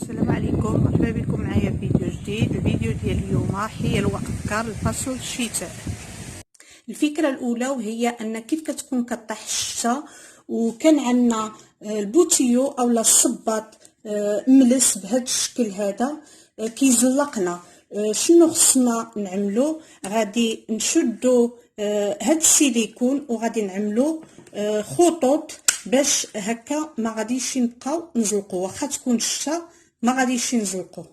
السلام عليكم، مرحبا بكم معايا في فيديو جديد. الفيديو ديال اليوم حيل وافكار لفصل الشتاء. الفكره الاولى وهي ان كيف كتكون كطيح الشتا وكان عندنا البوتيو اولا الصباط ملس بهذا الشكل هذا كيزلقنا. شنو خصنا نعملو؟ غادي نشدو هاد السيليكون وغادي نعملو خطوط باش هكا ما غاديش نبقاو نزلقو، واخا تكون الشتا ما غاديش نزلقو.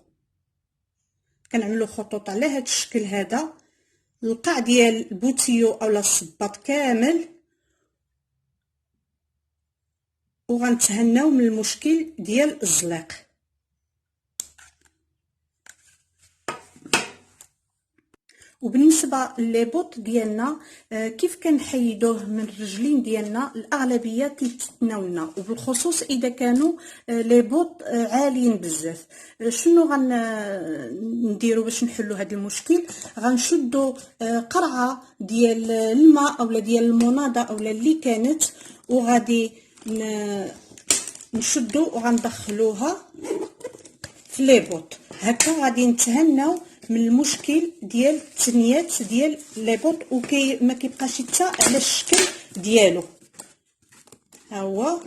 كنعملو خطوط على هاد الشكل هذا القاع ديال البوتيو اولا الصباط كامل، وغنتهناو من المشكل ديال الزليق. وبالنسبه للبوط ديالنا كيف كنحيدوه من الرجلين ديالنا، الاغلبيه كيتناولنا، وبالخصوص اذا كانوا لي بوط عاليين بزاف. شنو غنديروا باش نحلوا هذا المشكل؟ غنشدوا قرعه ديال الماء اولا ديال المناضه اولا اللي كانت، وغادي نشدوا وغندخلوها في لي بوط. هكا غادي نتهناو من المشكل ديال التنيات ديال لي بوط، وكي ما كيبقاش حتى على الشكل ديالو. ها هو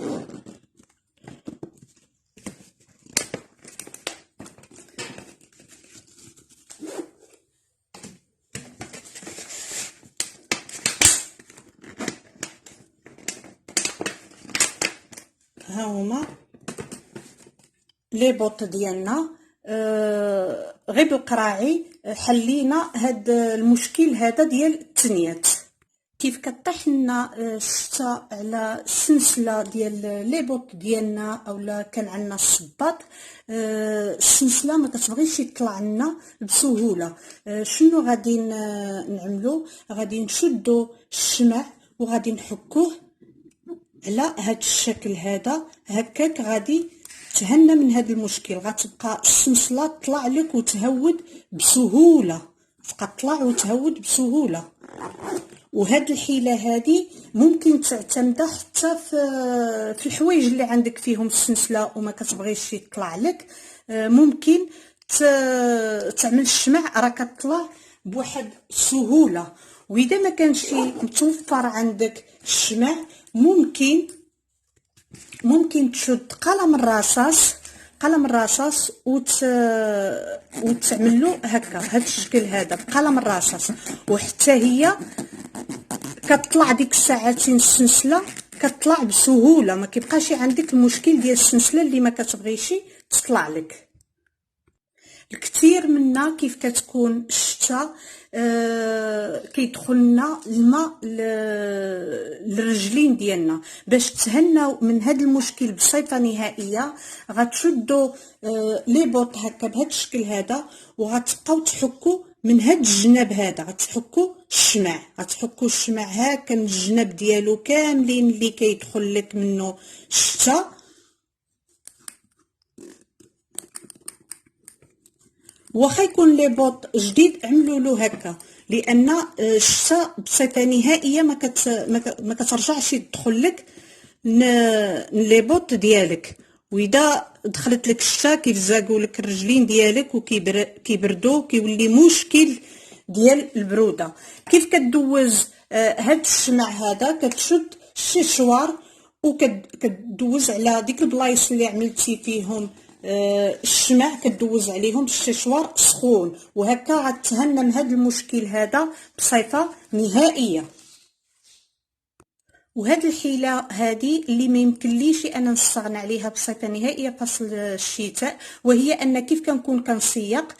ها هما لي بوط ديالنا. غير بالقراعي حلينا هاد المشكل هذا ديال التنيات. كيف كطيح لنا الشتا على السلسله ديال لي بوط ديالنا اولا كان عندنا الصباط، السلسله ما كتبغيش يطلع لنا بسهوله. شنو غادي نعملو؟ غادي نشدو الشمع وغادي نحكوه على هاد الشكل هذا. هكاك غادي تهنى من هذا المشكل، غتبقى السلسله طلع لك وتهود بسهوله، تبقى طلع وتهود بسهوله. وهاد الحيله هذه ممكن تعتمد حتى في الحوايج اللي عندك فيهم السلسله وما كتبغيش يطلع لك. ممكن تعمل الشمع راه كطلع بواحد السهوله. واذا ما كانش متوفر عندك الشمع، ممكن تشد قلم الرصاص وتعمل له هكا بهذا الشكل هذا بقلم الرصاص، وحتى هي كتطلع ديك الساعتين السلسله كتطلع بسهوله، ما كيبقاش عندك المشكل ديال السلسله اللي ما كتبغيش تطلع لك. الكثير منا كيف كتكون الشتا كيدخلنا الماء للرجلين ديالنا. باش تهناو من هذا المشكل بصفه نهائيه غتشدوا لي بوط هكا بهذا الشكل هذا، وغتبقاو تحكوا من هذا الجناب هذا، غتحكوا الشمع هكا من الجناب ديالو كاملين اللي كيدخل لك منه الشتا. واخا يكون لي بوط جديد عملوا له هكا، لان الشتا بصفه نهائيه ما كترجعش تدخل لك لي بوط ديالك. واذا دخلت لك الشتا كيلزقوا لك الرجلين ديالك وكيبردوا، كيولي مشكل ديال البروده. كيف كدوز هاد الشمع هذا؟ كتشد الششوار وكدوز على ديك البلايص اللي عملتي فيهم الشمع، كدوز عليهم الششوار سخون، وهكا غتهنى من هذا المشكل هذا بصفه نهائيه. وهاد الحيله هذه اللي ما يمكنليش انا نستغنى عليها بصفه نهائيه فصل الشتاء، وهي ان كيف كنكون كنسيق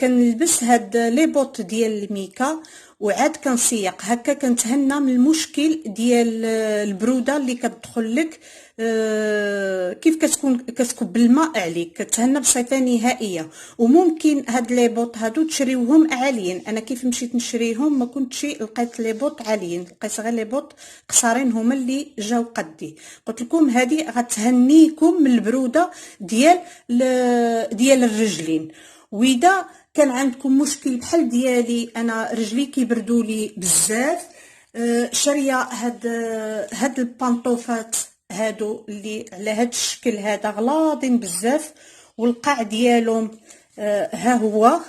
كنلبس هاد لي بوط ديال الميكا وعاد كنسيق هكا، كنتهنى من المشكل ديال البروده اللي كتدخل لك. كيف كتكب الماء عليك كتهنى بصفه نهائيه. وممكن هاد لي بوط هادو تشريوهم عاليين. انا كيف مشيت نشريهم ما كنتش لقيت لي بوط عاليين، لقيت غير لي بوط قصارين هما اللي جاو قدي. قلت لكم هذه غتهنيكم من البروده ديال الرجلين. واذا كان عندكم مشكل بحال ديالي انا رجلي كيبردوا لي بزاف، شاريه هاد البانطوفات هادو اللي على هاد الشكل هذا غلاضين بزاف، والقاع ديالهم ها هو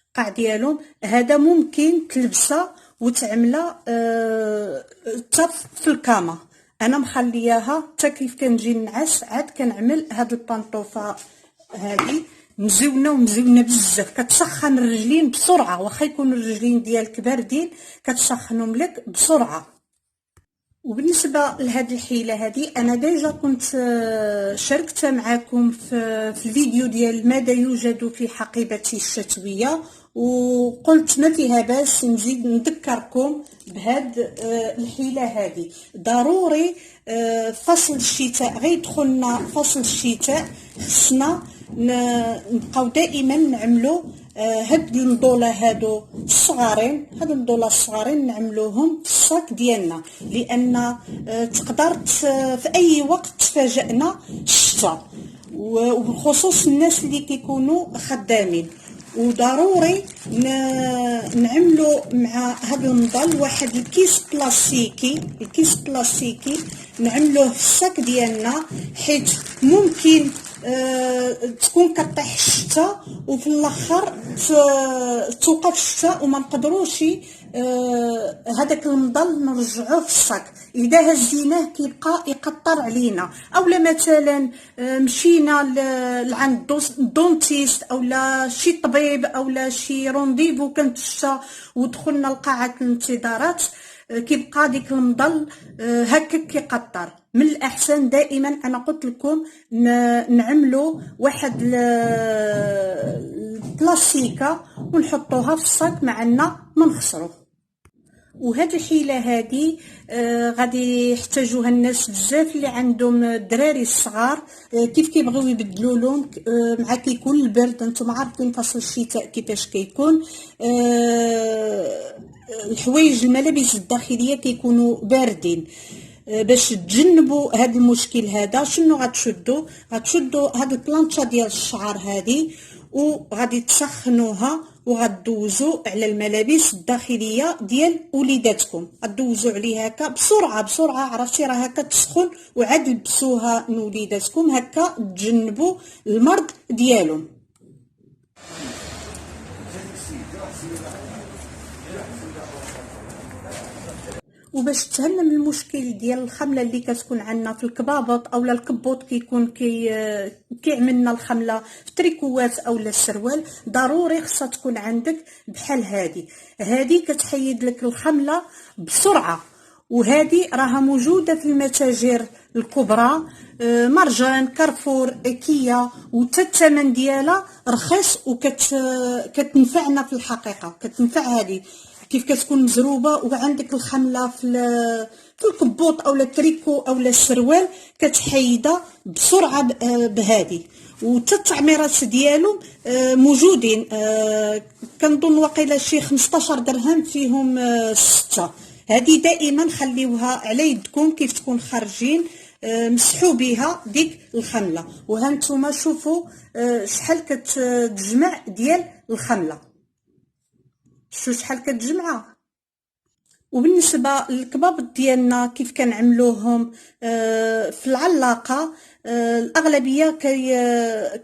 القاع ديالهم. هذا ممكن تلبسها وتعملها حتى في الكاما. انا مخلياها حتى كيف كنجي نعس عاد كنعمل هاد البانطوفه هادي مزونه بزاف، كتسخن الرجلين بسرعه، واخا يكونوا الرجلين ديالك باردين كتسخنهم لك بسرعه. وبالنسبه لهاد الحيله هادي انا ديجا كنت شاركتها معكم في الفيديو ديال ماذا يوجد في حقيبتي الشتويه، وقلت ما فيها باس نزيد نذكركم بهاد الحيله هادي. ضروري فصل الشتاء غيدخلنا فصل الشتاء خصنا نبقاو دائما نعملو هاد النضوله هادو الصغارين، هاد النضوله الصغارين نعملوهم في الصاك ديالنا، لان تقدر في اي وقت تفاجئنا الشتاء، وبخصوص الناس اللي كيكونوا خدامين. وضروري نعملوا مع هذا النضال واحد الكيس بلاستيكي نعملوه في الصاك ديالنا، حيت ممكن تكون كطيح الشتاء وفي الاخر توقف الشتاء وما نقدروش هذاك المضل نرجعوه في الصاك. اذا هزيناه كيبقى يقطر علينا، اولا مثلا مشينا لعند الدونتيست اولا شي طبيب اولا شي رونديفو كانت الشتاء ودخلنا لقاعه الانتظارات كيبقى ديك المضل هكا كيقطر. من الاحسن دائما انا قلت لكم نعملوا واحد البلاستيكه ونحطوها في الصاك معنا ما نخسروه. وهاد الحيله هادي غادي يحتاجوها الناس بزاف اللي عندهم الدراري الصغار كيف كيبغيو يبدلوا لهم مع كيكون البرد. انتم عارفين فصل الشتاء كيفاش كيكون، الحوايج الملابس الداخليه كيكونوا باردين. باش تجنبوا هذا المشكل هذا شنو غتشدوا هاد البلانشا ديال الشعر هذه وغادي تسخنوها وغدوزوا على الملابس الداخليه ديال وليداتكم، غدوزوا عليها هكا بسرعه عرفتي راه هكا تسخن وعاد لبسوها لوليداتكم هكا تجنبوا المرض ديالهم. وباش تهنا من المشكل ديال الخمله اللي كتكون عندنا في الكبابط اولا الكبوط كيكون كيعملنا الخمله في التريكوات اولا السروال، ضروري خصها تكون عندك بحال هذه كتحيد لك الخمله بسرعه. وهذه راها موجوده في المتاجر الكبرى، مرجان، كارفور، ايكيا، وتا الثمن ديالها رخيص وكتنفعنا في الحقيقه. كتنفع هذه كيف كتكون مزروبه وعندك الخمله في الكبوط اولا التريكو اولا السروال كتحيدها بسرعه بهذه. وتا التعميرات ديالهم موجودين، كنظن واقيلا شي 15 درهم فيهم 6. هذه دائما خليوها على يدكم كيف تكون خارجين مسحوا بها ديك الخمله. وها نتوما شوفوا شحال كتجمع ديال الخمله، شحال كتجمعها. وبالنسبه للكبابط ديالنا كيف كنعملوهم في العلاقه، الاغلبيه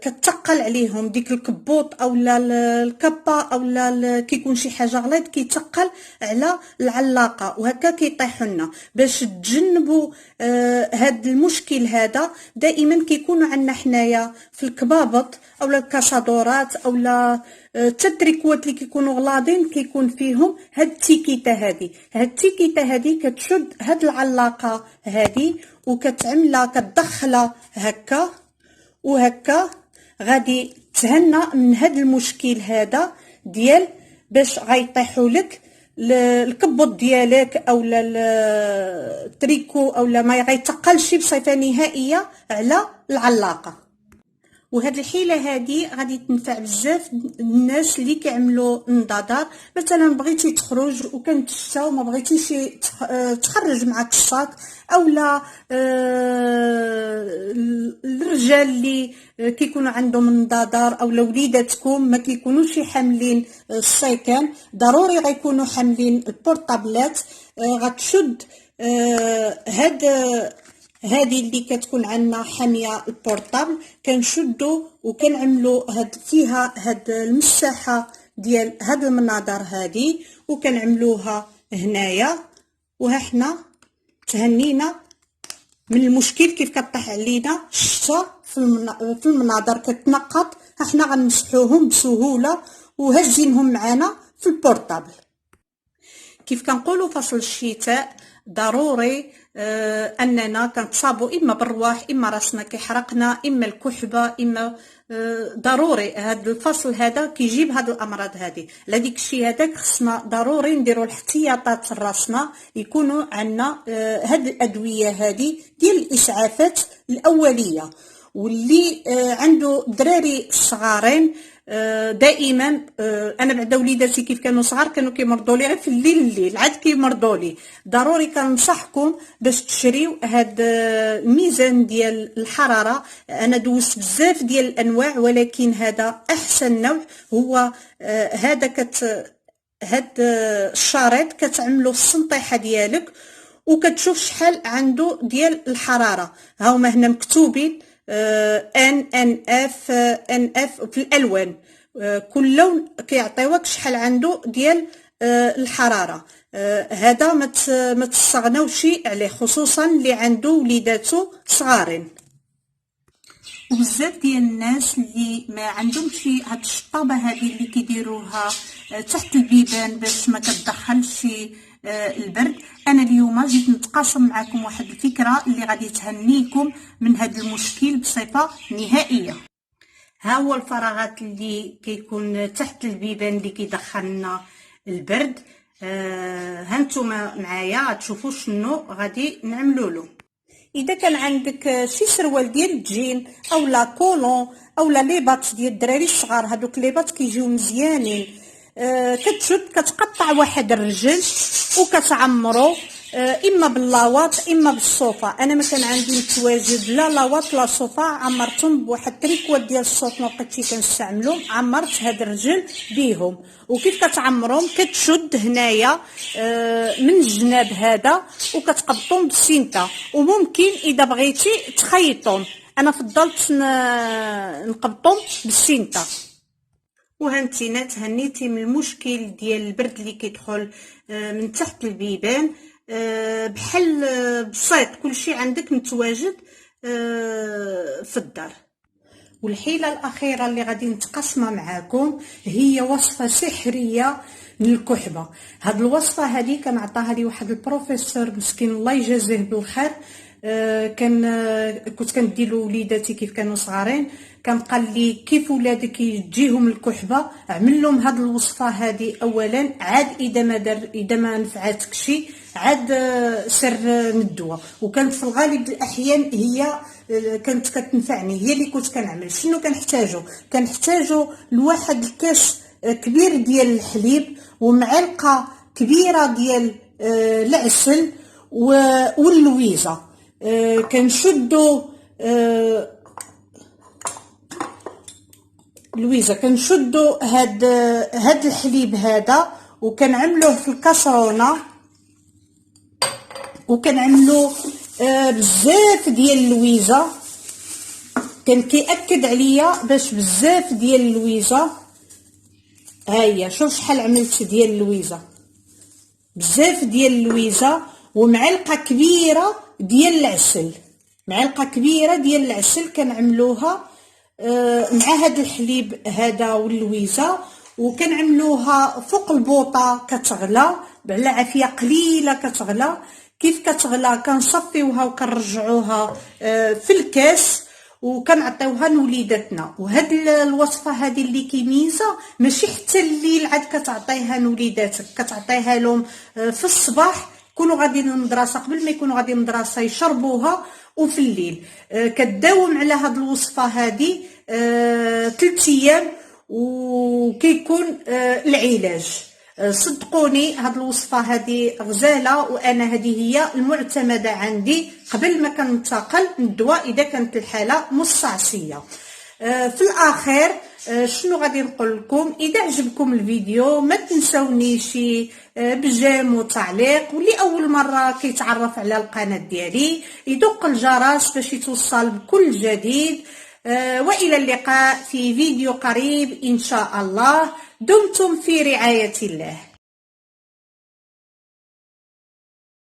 كتقل عليهم ديك الكبوط اولا الكبه اولا كيكون شي حاجه غليظ كيتقل على العلاقه وهكا كيطيحوا لنا. باش تجنبوا هاد المشكل هذا دائما كيكونوا عندنا حنايا في الكبابط اولا الكاسادورات اولا التريكوات اللي كيكونوا غلاضين كيكون فيهم هاد التيكيته هذه كتشد هاد العلاقه هذه وكتعملها كتدخلها هكا وهكا، غادي تهنى من هاد المشكل هذا ديال باش غيطيحوا لك الكبوط ديالك اولا التريكو اولا ما غيتقلش بصفه نهائيه على العلاقه. وهاد الحيله هادي غادي تنفع بزاف الناس اللي كيعملوا النضادار. مثلا بغيتي تخرج وكانت الشتا وما بغيتيش تخرج معك الصاك، اولا الرجال اللي كيكونوا عندهم النضادار اولا وليداتكم ما كيكونوش حاملين السيكان، ضروري غيكونوا حاملين البورطابلات. غتشد هاد هذه اللي كتكون عندنا حاميه البورطابل كنشدو وكنعملو فيها هاد المساحه ديال هاد المناظر هذه وكنعملوها هنايا. وها حنا تهنينا من المشكل كيف كطيح علينا الشتا في المناظر كتنقط. ها حنا غنمسحوهم بسهوله وهزينهم معنا في البورطابل. كيف كنقولوا فصل الشتاء ضروري اننا كنتصابوا اما بالرواح، اما راسنا كيحرقنا، اما الكحبه، اما ضروري هذا الفصل هذا كيجيب هاد الامراض هذه. على ديك الشيء هذاك خصنا ضروري نديروا الاحتياطات راسنا، يكونوا عندنا هاد الادويه هذه ديال الاسعافات الاوليه. واللي عنده دراري صغارين دائما انا بعدا وليداتي كيف كانوا صغار كانوا كيمرضوا لي غير في الليل عاد كيمرضوا لي. ضروري كنصحكم باش تشريو هاد الميزان ديال الحراره. انا دوزت بزاف ديال الانواع ولكن هذا احسن نوع هو هذا. هاد الشريط كتعملو في السنطيحه ديالك وكتشوف شحال عنده ديال الحراره. ها هما هنا مكتوبين NF في الالوان، كل لون كيعطيوك شحال عنده ديال الحراره. هذا ما تستغناوش عليه، خصوصا اللي عنده وليداتو صغارين. وبزاف ديال الناس اللي ما عندهمش هاد الشطابه هذه اللي كيديروها تحت البيبان باش ما كتدخلش البرد. انا اليوم جيت نتقاسم معكم واحد الفكره اللي غادي تهنيكم من هذا المشكل بصفه نهائيه. ها هو الفراغات اللي كيكون تحت البيبان اللي كيدخلنا البرد. هانتوما معايا غتشوفوا شنو غادي نعملوا له. اذا كان عندك شي سروال ديال الجين او لا كولون او لا ليبات ديال الدراري الصغار، هذوك ليبات كيجيو مزيانين، كتشد كتقطع واحد الرجل وكتعمرو اما باللاواط اما بالصوفا. انا ما كان عندي متواجد لا لاواط لا صوفا، عمرتهم بواحد تريكوات ديال الصوت ما بقيتش كنستعملهم، عمرت هاد الرجل بيهم. وكيف كتعمرهم كتشد هنايا من الجناب هذا وكتقبطهم بالسينتا، وممكن اذا بغيتي تخيطهم. انا فضلت نقبطهم بالسينتا. وهانتينا تهنيتي من المشكل ديال البرد اللي كيدخل من تحت البيبان. بحال بسيط كلشي عندك متواجد في الدار. والحيله الاخيره اللي غادي نتقاسمها معاكم هي وصفه سحريه للكحبه. هاد الوصفه هذه كان عطاها لي واحد البروفيسور مسكين الله يجازيه بالخير. كنت كندي له وليداتي كيف كانوا صغارين، كان قال لي كيف ولادك يجيهم الكحبه عمل لهم هاد الوصفه هذه اولا، عاد اذا ما نفعتك شي عاد سر ندوه. وكانت في الغالب الاحيان هي كانت كتنفعني، هي اللي كنت كنعمل. شنو كنحتاجو لواحد الكاس كبير ديال الحليب ومعلقه كبيره ديال العسل واللويزه. كنشدو لويزا كنشدو هاد الحليب هذا وكنعملوه في الكاسرونه وكنعملو بزاف ديال اللويزه. كان كيأكد عليا باش بزاف ديال اللويزه. ها هي شوف شحال عملت ديال اللويزه، بزاف ديال اللويزه ومعلقه كبيره ديال العسل. معلقه كبيره ديال العسل كنعملوها مع هاد الحليب هذا واللويزه، وكنعملوها فوق البوطه كتغلى على عافيه قليله كتغلى. كيف كتغلى كنصفيوها وكنرجعوها في الكاس وكنعطيوها لوليداتنا. وهاد الوصفه هذه اللي كيميزه ماشي حتى الليل عاد كتعطيها لوليداتك، كتعطيها لهم في الصباح يكونوا غاديين للمدرسه، قبل ما يكونوا غاديين للمدرسه يشربوها، وفي الليل كتداوم على هاد الوصفه هذه 3 ايام وكيكون العلاج. صدقوني هاد الوصفه هذه غزاله، وانا هذه هي المعتمده عندي قبل ما كننتقل للدواء اذا كانت الحاله مستعصيه. في الاخير شنو غادي نقول لكم؟ اذا عجبكم الفيديو ما تنسونيش بجيم وتعليق، واللي اول مره كيتعرف على القناه ديالي يدق الجرس باش يتوصل بكل جديد. والى اللقاء في فيديو قريب ان شاء الله. دمتم في رعايه الله.